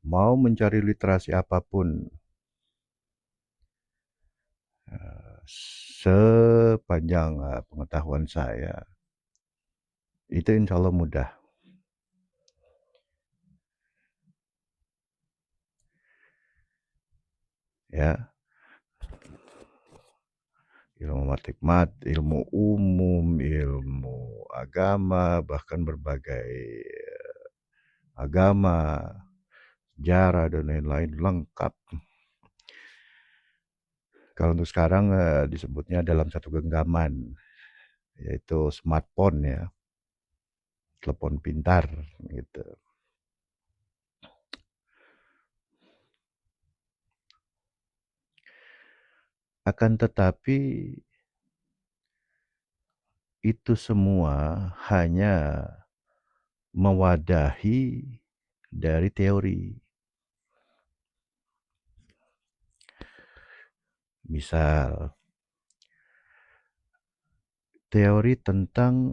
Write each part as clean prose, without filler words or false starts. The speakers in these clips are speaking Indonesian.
mau mencari literasi apapun, sepanjang pengetahuan saya, itu insya Allah mudah. Ya, ilmu matematik, ilmu umum, ilmu agama, bahkan berbagai agama, sejarah dan lain-lain lengkap. Kalau untuk sekarang disebutnya dalam satu genggaman, yaitu smartphone ya, telepon pintar gitu. Akan tetapi itu semua hanya mewadahi dari teori. Misal teori tentang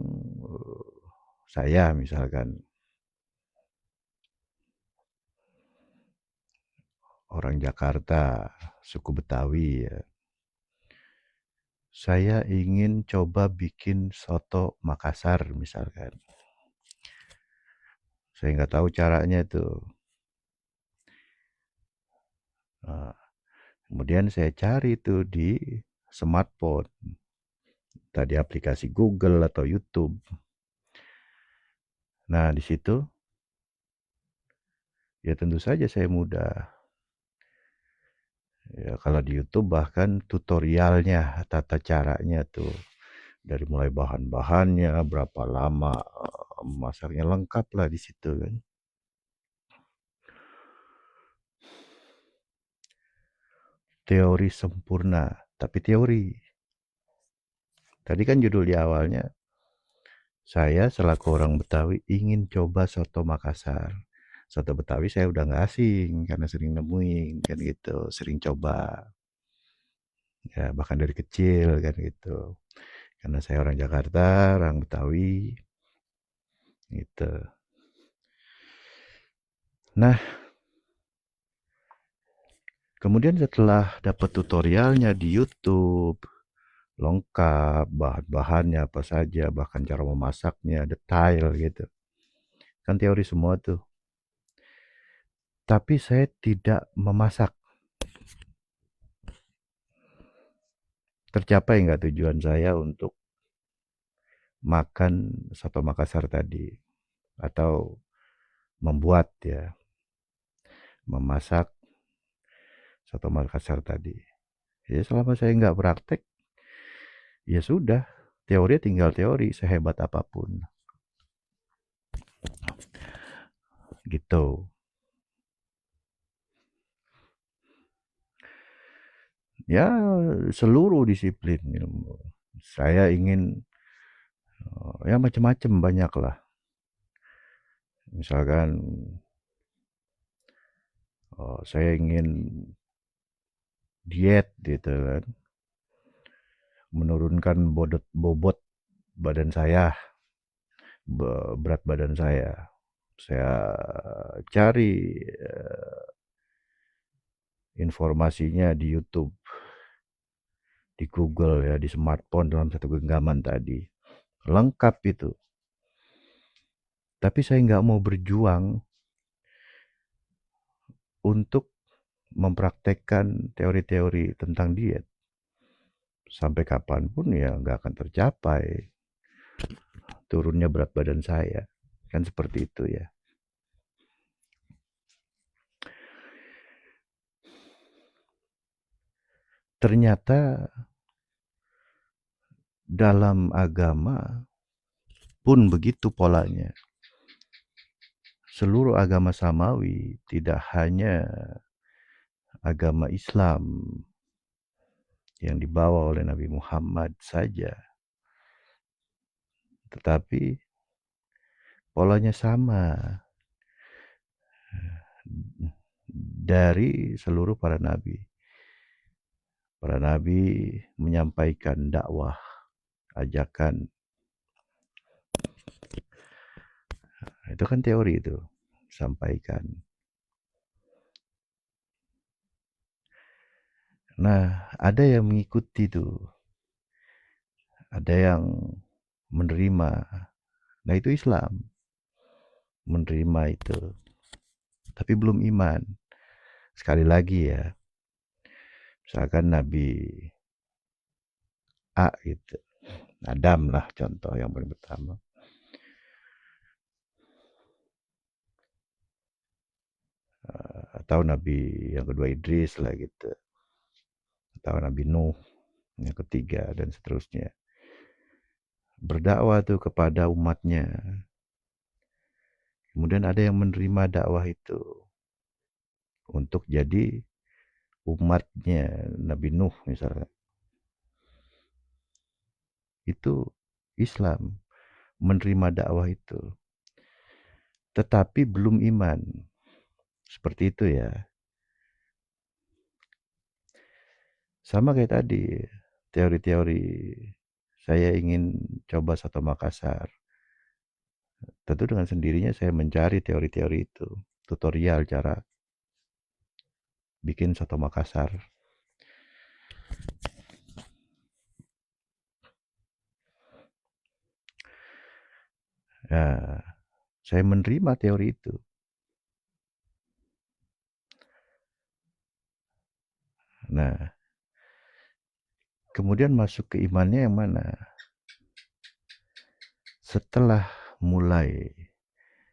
saya misalkan orang Jakarta, suku Betawi ya. Saya ingin coba bikin soto Makassar misalkan. Saya nggak tahu caranya tuh. Nah, kemudian saya cari tuh di smartphone, tadi aplikasi Google atau YouTube. Nah, di situ ya tentu saja saya mudah. Ya, kalau di YouTube bahkan tutorialnya, tata caranya tuh. Dari mulai bahan-bahannya, berapa lama masaknya lengkap lah di situ kan. Teori sempurna, tapi teori. Tadi kan judul di awalnya, saya selaku orang Betawi ingin coba soto Makassar. Soto Betawi saya udah nggak asing karena sering nemuin kan gitu, sering coba. Ya bahkan dari kecil kan gitu. Karena saya orang Jakarta, orang Betawi gitu. Nah, kemudian setelah dapat tutorialnya di YouTube, lengkap, bahan-bahannya apa saja, bahkan cara memasaknya, detail gitu. Kan teori semua tuh. Tapi saya tidak memasak. Tercapai nggak tujuan saya untuk makan soto Makassar tadi? Atau membuat ya, memasak soto Makassar tadi. Ya selama saya nggak praktek, ya sudah. Teori tinggal teori, sehebat apapun. Gitu. Ya seluruh disiplin ilmu. Saya ingin ya macam-macam banyak lah. Misalkan saya ingin diet gitu kan, menurunkan bobot badan saya, berat badan saya. Saya cari informasinya di YouTube, di Google ya, di smartphone dalam satu genggaman tadi. Lengkap itu. Tapi saya nggak mau berjuang untuk mempraktekkan teori-teori tentang diet. Sampai kapanpun ya nggak akan tercapai turunnya berat badan saya. Kan seperti itu ya. Ternyata dalam agama pun begitu polanya. Seluruh agama samawi, tidak hanya agama Islam yang dibawa oleh Nabi Muhammad saja, tetapi polanya sama dari seluruh para nabi. Para nabi menyampaikan dakwah, ajakan. Itu kan teori itu, sampaikan. Nah, ada yang mengikuti tuh, ada yang menerima. Nah, itu Islam, menerima itu, tapi belum iman. Sekali lagi ya, misalkan Nabi A gitu, Adam lah contoh yang paling pertama. Atau Nabi yang kedua Idris lah gitu. Atau Nabi Nuh yang ketiga dan seterusnya. Berdakwah tuh kepada umatnya. Kemudian ada yang menerima dakwah itu untuk jadi umatnya Nabi Nuh misalnya. Itu Islam, menerima dakwah itu. Tetapi belum iman. Seperti itu ya. Sama kayak tadi, teori-teori saya ingin coba Soto Makassar. Tentu dengan sendirinya saya mencari teori-teori itu, tutorial cara bikin Soto Makassar. Nah, saya menerima teori itu. Nah, kemudian masuk ke imannya yang mana? Setelah mulai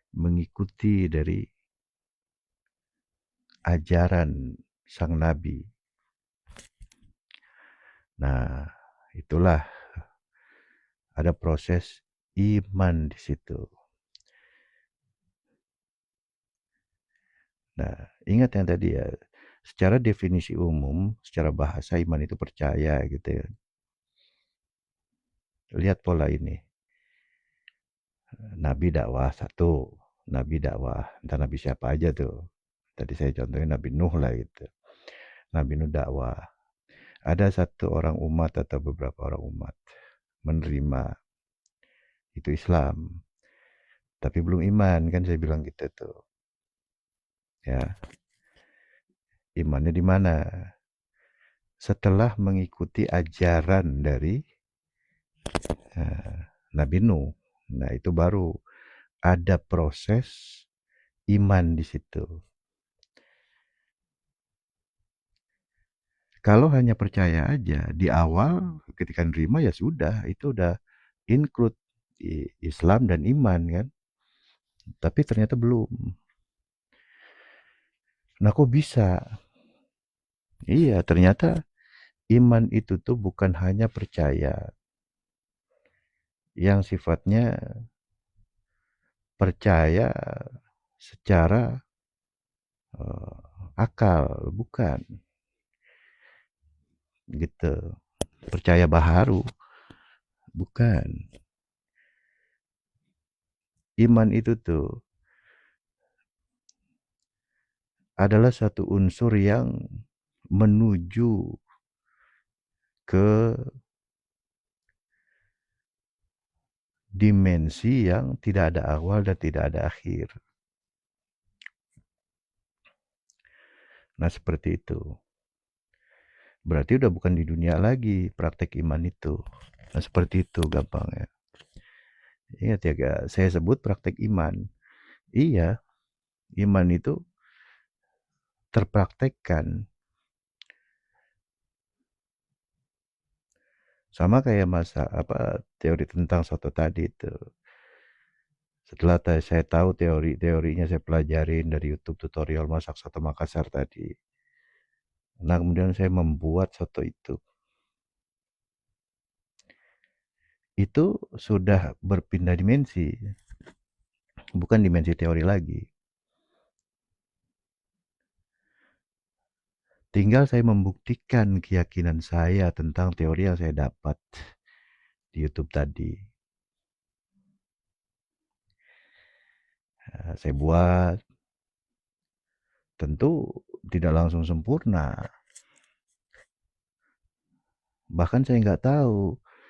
mengikuti dari ajaran sang nabi. Nah, itulah ada proses iman di situ. Nah, ingat yang tadi ya, secara definisi umum, secara bahasa iman itu percaya gitu ya. Lihat pola ini. Nabi dakwah satu, Nabi dakwah, entah Nabi siapa aja tuh. Tadi saya contohin Nabi Nuh lah gitu. Nabi Nuh dakwah. Ada satu orang umat atau beberapa orang umat menerima itu Islam. Tapi belum iman kan saya bilang gitu tuh. Ya, imannya di mana? Setelah mengikuti ajaran dari Nabi Nuh. Nah, itu baru ada proses iman di situ. Kalau hanya percaya aja di awal ketika nerima ya sudah, itu udah include Islam dan iman kan. Tapi ternyata belum. Nah, kok bisa? Iya, ternyata iman itu tuh bukan hanya percaya yang sifatnya percaya secara akal, bukan gitu. Percaya baharu, bukan. Iman itu tuh adalah satu unsur yang menuju ke dimensi yang tidak ada awal dan tidak ada akhir. Nah, seperti itu. Berarti udah bukan di dunia lagi praktek iman itu. Nah, seperti itu gampangnya. Ingat ya, saya sebut praktek iman. Iya, iman itu terpraktekkan. Sama kayak teori tentang soto tadi itu. Setelah saya tahu teorinya saya pelajarin dari YouTube tutorial masak soto Makassar tadi. Nah, kemudian saya membuat soto itu. Itu sudah berpindah dimensi. Bukan dimensi teori lagi. Tinggal saya membuktikan keyakinan saya tentang teori yang saya dapat di YouTube tadi. Saya buat, tentu tidak langsung sempurna. Bahkan saya nggak tahu